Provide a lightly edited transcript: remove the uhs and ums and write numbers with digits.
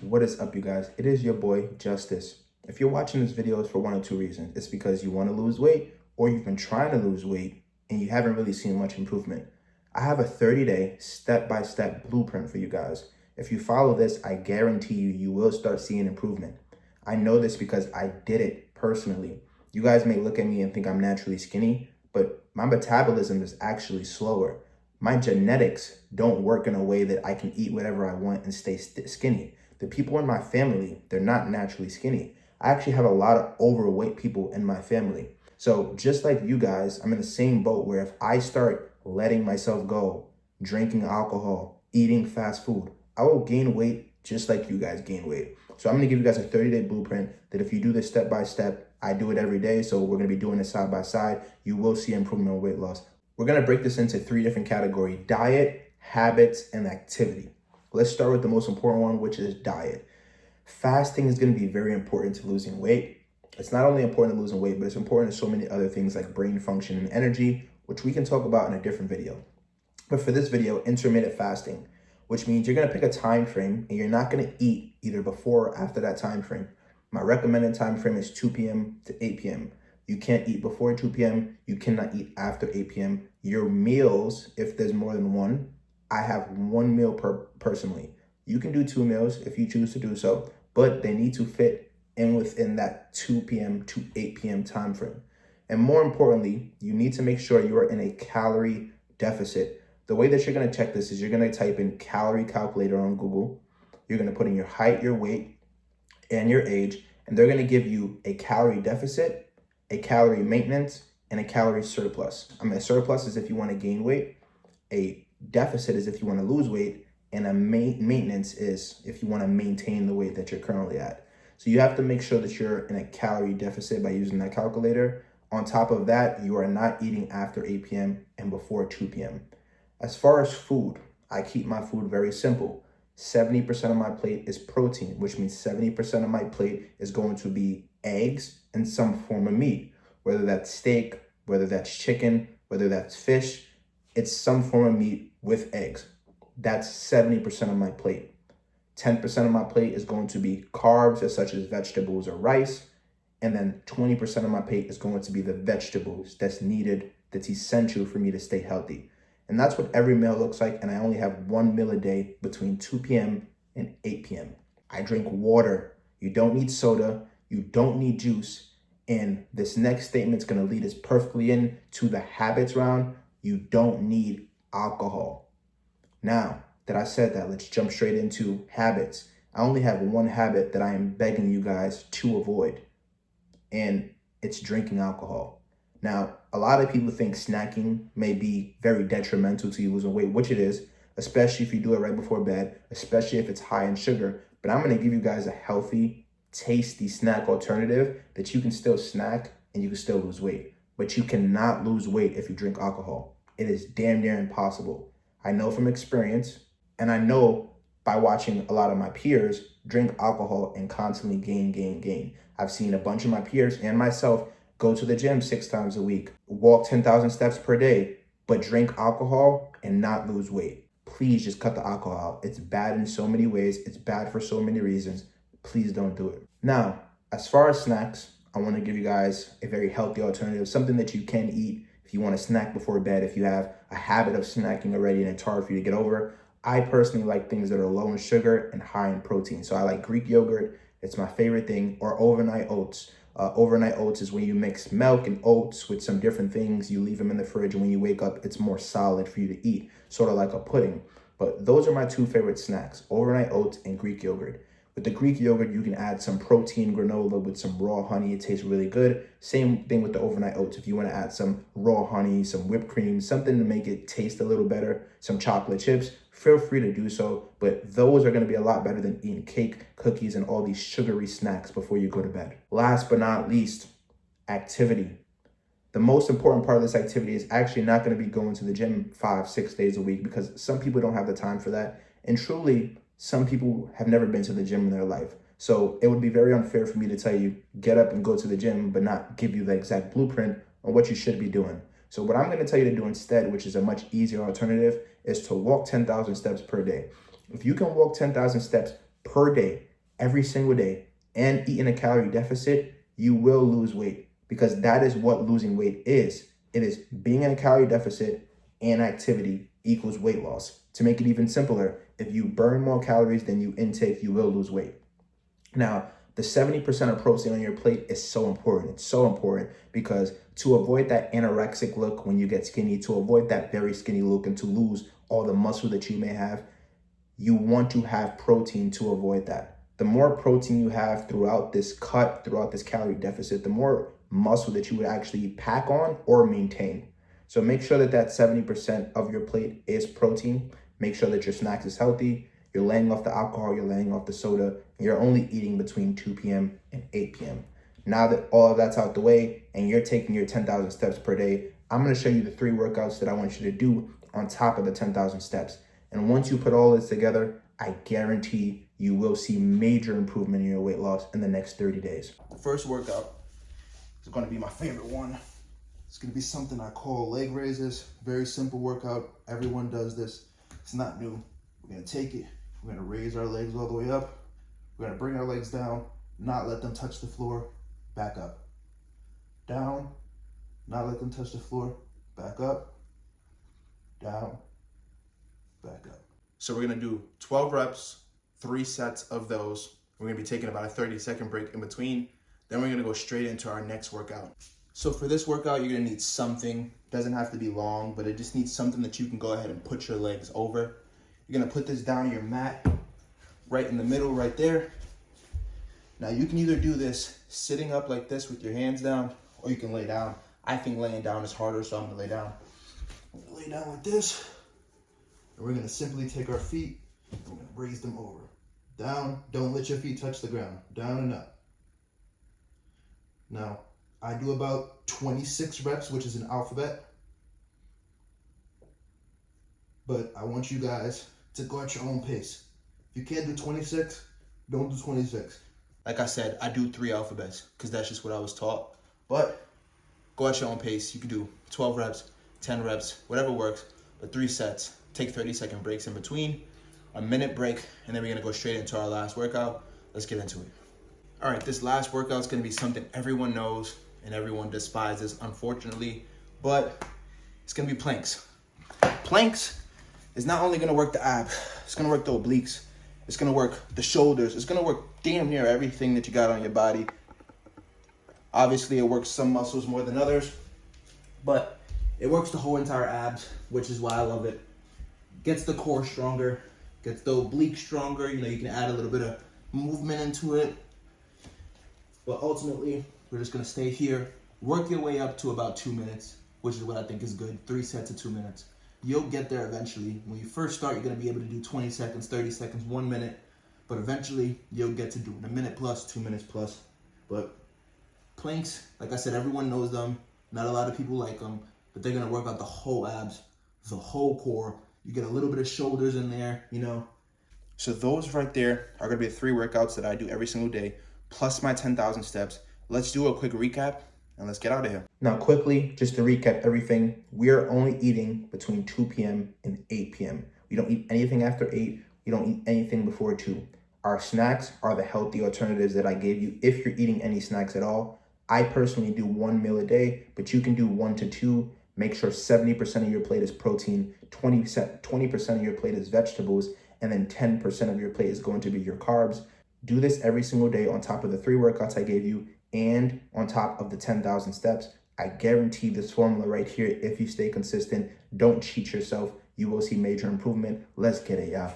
What is up, you guys? It is your boy, Justice. If you're watching this video, it's for one of two reasons. It's because you want to lose weight or you've been trying to lose weight and you haven't really seen much improvement. I have a 30-day step-by-step blueprint for you guys. If you follow this, I guarantee you will start seeing improvement. I know this because I did it personally. You guys may look at me and think I'm naturally skinny, but my metabolism is actually slower. My genetics don't work in a way that I can eat whatever I want and stay skinny. The people in my family, they're not naturally skinny. I actually have a lot of overweight people in my family. So just like you guys, I'm in the same boat where if I start letting myself go, drinking alcohol, eating fast food, I will gain weight just like you guys gain weight. So I'm gonna give you guys a 30-day blueprint that if you do this step by step, I do it every day. So we're gonna be doing this side by side. You will see improvement in weight loss. We're gonna break this into 3 different categories: diet, habits, and activity. Let's start with the most important one, which is diet. Fasting is going to be very important to losing weight. It's not only important to losing weight, but it's important to so many other things like brain function and energy, which we can talk about in a different video. But for this video, intermittent fasting, which means you're going to pick a time frame and you're not going to eat either before or after that time frame. My recommended time frame is 2 p.m. to 8 p.m. You can't eat before 2 p.m. You cannot eat after 8 p.m. Your meals, if there's more than one, I have 1 meal personally. You can do 2 meals if you choose to do so, but they need to fit in within that 2 p.m. to 8 p.m. time frame. And more importantly, you need to make sure you are in a calorie deficit. The way that you're going to check this is you're going to type in calorie calculator on Google. You're going to put in your height, your weight, and your age, and they're going to give you a calorie deficit, a calorie maintenance, and a calorie surplus. A surplus is if you want to gain weight. A deficit is if you want to lose weight, and a maintenance is if you want to maintain the weight that you're currently at. So you have to make sure that you're in a calorie deficit by using that calculator. On top of that, you are not eating after 8 p.m. and before 2 p.m. As far as food, I keep my food very simple. 70% of my plate is protein, which means 70% of my plate is going to be eggs and some form of meat, whether that's steak, whether that's chicken, whether that's fish. It's some form of meat with eggs. That's 70% of my plate. 10% of my plate is going to be carbs, such as vegetables or rice. And then 20% of my plate is going to be the vegetables that's needed, that's essential for me to stay healthy. And that's what every meal looks like. And I only have 1 meal a day between 2 p.m. and 8 p.m. I drink water. You don't need soda. You don't need juice. And this next statement's going to lead us perfectly into the habits round. You don't need alcohol. Now that I said that, let's jump straight into habits. I only have one habit that I am begging you guys to avoid, and it's drinking alcohol. Now, a lot of people think snacking may be very detrimental to you losing weight, which it is, especially if you do it right before bed, especially if it's high in sugar. But I'm going to give you guys a healthy, tasty snack alternative that you can still snack and you can still lose weight. But you cannot lose weight if you drink alcohol. It is damn near impossible. I know from experience, and I know by watching a lot of my peers drink alcohol and constantly gain. I've seen a bunch of my peers and myself go to the gym 6 times a week, walk 10,000 steps per day, but drink alcohol and not lose weight. Please just cut the alcohol out. It's bad in so many ways. It's bad for so many reasons. Please don't do it. Now, as far as snacks, I want to give you guys a very healthy alternative, something that you can eat if you want to snack before bed, if you have a habit of snacking already and it's hard for you to get over. I personally like things that are low in sugar and high in protein. So I like Greek yogurt. It's my favorite thing, or overnight oats. Overnight oats is when you mix milk and oats with some different things. You leave them in the fridge, and when you wake up, it's more solid for you to eat, sort of like a pudding. But those are my 2 favorite snacks, overnight oats and Greek yogurt. With the Greek yogurt, you can add some protein granola with some raw honey. It tastes really good. Same thing with the overnight oats. If you want to add some raw honey, some whipped cream, something to make it taste a little better, some chocolate chips, feel free to do so. But those are going to be a lot better than eating cake, cookies, and all these sugary snacks before you go to bed. Last but not least, activity. The most important part of this activity is actually not going to be going to the gym 5-6 days a week, because some people don't have the time for that. And truly, some people have never been to the gym in their life. So it would be very unfair for me to tell you, get up and go to the gym, but not give you the exact blueprint on what you should be doing. So what I'm going to tell you to do instead, which is a much easier alternative, is to walk 10,000 steps per day. If you can walk 10,000 steps per day every single day and eat in a calorie deficit, you will lose weight, because that is what losing weight is. It is being in a calorie deficit and activity equals weight loss. To make it even simpler, if you burn more calories than you intake, you will lose weight. Now, the 70% of protein on your plate is so important. It's so important because to avoid that anorexic look when you get skinny, to avoid that very skinny look, and to lose all the muscle that you may have, you want to have protein to avoid that. The more protein you have throughout this cut, throughout this calorie deficit, the more muscle that you would actually pack on or maintain. So make sure that that 70% of your plate is protein. Make sure that your snacks is healthy. You're laying off the alcohol, you're laying off the soda, and you're only eating between 2 p.m. and 8 p.m. Now that all of that's out the way and you're taking your 10,000 steps per day, I'm gonna show you the 3 workouts that I want you to do on top of the 10,000 steps. And once you put all this together, I guarantee you will see major improvement in your weight loss in the next 30 days. The first workout is gonna be my favorite one. It's gonna be something I call leg raises. Very simple workout. Everyone does this. It's not new. We're gonna take it. We're gonna raise our legs all the way up. We're gonna bring our legs down, not let them touch the floor, back up. Down, not let them touch the floor, back up, down, back up. So we're gonna do 12 reps, 3 sets of those. We're gonna be taking about a 30-second break in between. Then we're gonna go straight into our next workout. So for this workout, you're gonna need something. Doesn't have to be long, but it just needs something that you can go ahead and put your legs over. You're gonna put this down on your mat, right in the middle, right there. Now you can either do this sitting up like this with your hands down, or you can lay down. I think laying down is harder, so I'm gonna lay down. I'm gonna lay down like this, and we're gonna simply take our feet, and we're gonna raise them over. Down, don't let your feet touch the ground. Down and up. Now, I do about 26 reps, which is an alphabet. But I want you guys to go at your own pace. If you can't do 26, don't do 26. Like I said, I do 3 alphabets because that's just what I was taught. But go at your own pace. You can do 12 reps, 10 reps, whatever works, but 3 sets. Take 30-second breaks in between, a minute break, and then we're gonna go straight into our last workout. Let's get into it. All right, this last workout is gonna be something everyone knows and everyone despises, unfortunately, but it's gonna be planks. Planks is not only gonna work the ab, it's gonna work the obliques, it's gonna work the shoulders, it's gonna work damn near everything that you got on your body. Obviously, it works some muscles more than others, but it works the whole entire abs, which is why I love it. Gets the core stronger, gets the oblique stronger. You know, you can add a little bit of movement into it, but ultimately, we're just gonna stay here, work your way up to about 2 minutes, which is what I think is good, 3 sets of 2 minutes. You'll get there eventually. When you first start, you're gonna be able to do 20 seconds, 30 seconds, 1 minute, but eventually you'll get to do it 1 minute plus, 2 minutes plus. But planks, like I said, everyone knows them. Not a lot of people like them, but they're gonna work out the whole abs, the whole core. You get a little bit of shoulders in there, you know. So those right there are gonna be the 3 workouts that I do every single day, plus my 10,000 steps. Let's do a quick recap and let's get out of here. Now, quickly, just to recap everything, we are only eating between 2 p.m. and 8 p.m. We don't eat anything after 8. We don't eat anything before 2. Our snacks are the healthy alternatives that I gave you if you're eating any snacks at all. I personally do 1 meal a day, but you can do 1 to 2. Make sure 70% of your plate is protein, 20% of your plate is vegetables, and then 10% of your plate is going to be your carbs. Do this every single day on top of the 3 workouts I gave you and on top of the 10,000 steps. I guarantee this formula right here, if you stay consistent, don't cheat yourself, you will see major improvement. Let's get it, y'all.